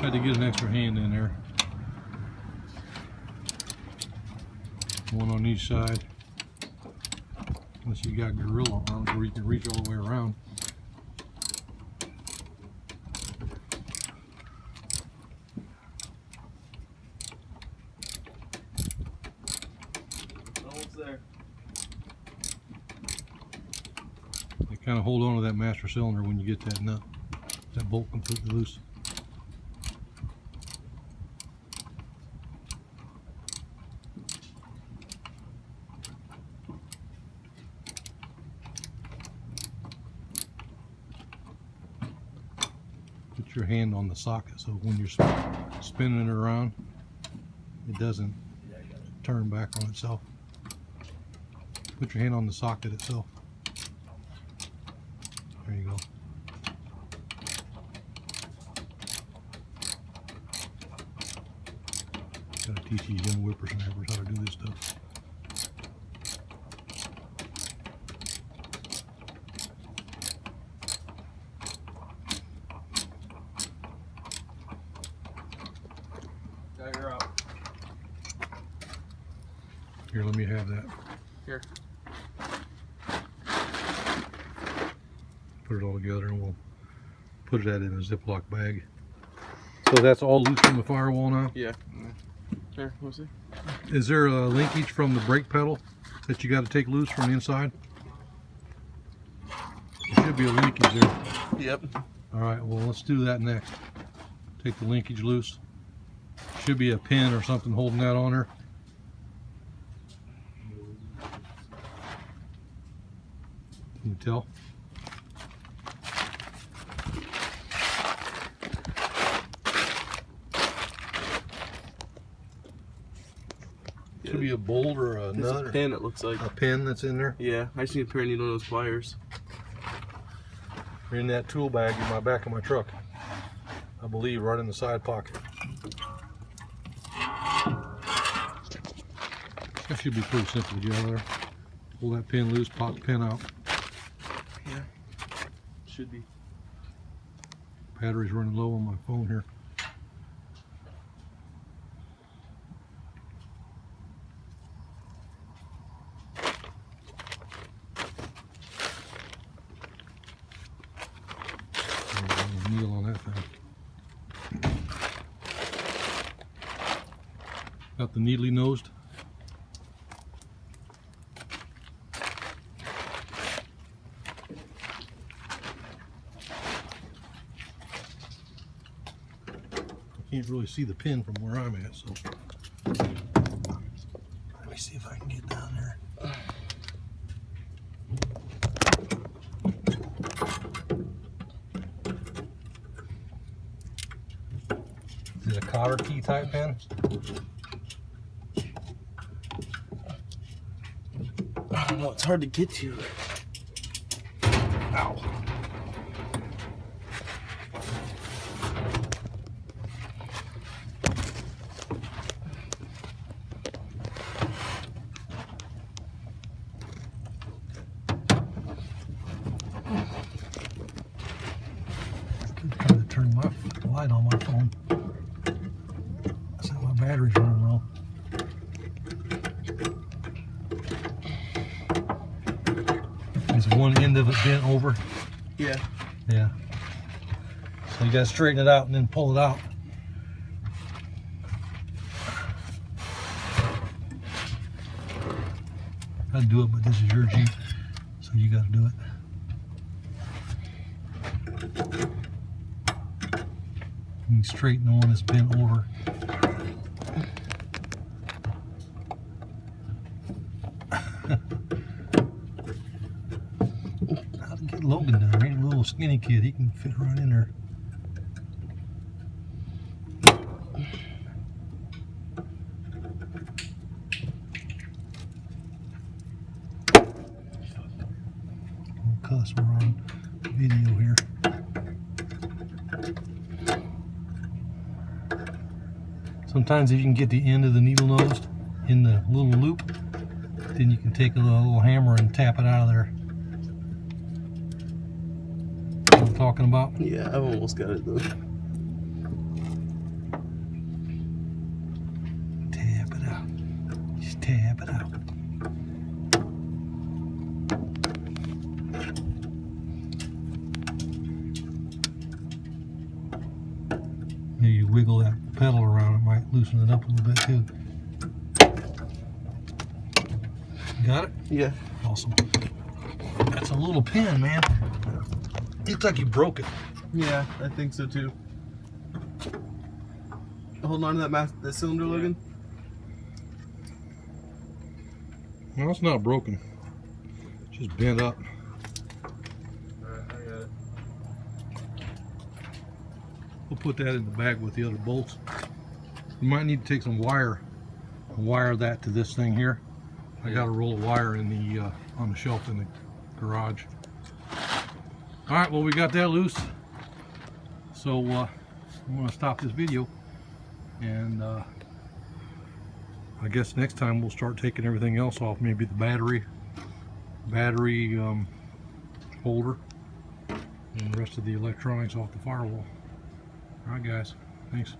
Had to get an extra hand in there. One on each side. Unless you got gorilla arms where you can reach all the way around. Almost there. They kind of hold on to that master cylinder when you get that nut, that bolt completely loose. Put your hand on the socket so when you're spinning it around, it doesn't turn back on itself. Put your hand on the socket itself. There you go. Gotta teach these young whippersnappers how to do this stuff. You're up. Here, let me have that. Here. Put it all together and we'll put that in a Ziploc bag. So that's all loose from the firewall now? Yeah. Here, we'll see. Is there a linkage from the brake pedal that you got to take loose from the inside? There should be a linkage there. Yep. Alright, well let's do that next. Take the linkage loose. Should be a pin or something holding that on there. Can you tell? Should be a bolt or a There's nut. a pin, it looks like. A pin that's in there. Yeah, I just need a pair of needle nose pliers. They're in that tool bag in my back of my truck. I believe right in the side pocket. That should be pretty simple to get out of there. Pull that pin loose, pop the pin out. Yeah. Should be. Battery's running low on my phone here. There's a needle on that thing. Got the needly nosed. Can't really see the pin from where I'm at, so let me see if I can get down there. Is it a cotter key type pin? I don't know, it's hard to get to. Ow. Trying to turn my light on my phone. So my battery's running low. Is one end of it bent over? Yeah. Yeah. So you gotta straighten it out and then pull it out. I'd do it, but this is your Jeep, so you gotta do it. You can straighten the one that's bent over. How to get Logan down? He's a little skinny kid. He can fit right in there. Don't cuss, we're on video here. Sometimes if you can get the end of the needle nose in the little loop, then you can take a little hammer and tap it out of there. You know what I'm talking about? Yeah, I've almost got it though. you wiggle that pedal around, it might loosen it up a little bit too. Got it? Yeah. Awesome. That's a little pin, man. Looks like you broke it. Yeah, I think so too. Hold on to that cylinder, Logan. No, it's not broken. It's just bent up. Alright, I got it. We'll put that in the bag with the other bolts. You might need to take some wire and wire that to this thing here. I got a roll of wire in the on the shelf in the garage. All right, well, we got that loose. So I'm going to stop this video, and I guess next time we'll start taking everything else off. Maybe the battery holder, and the rest of the electronics off the firewall. All right, guys. Thanks.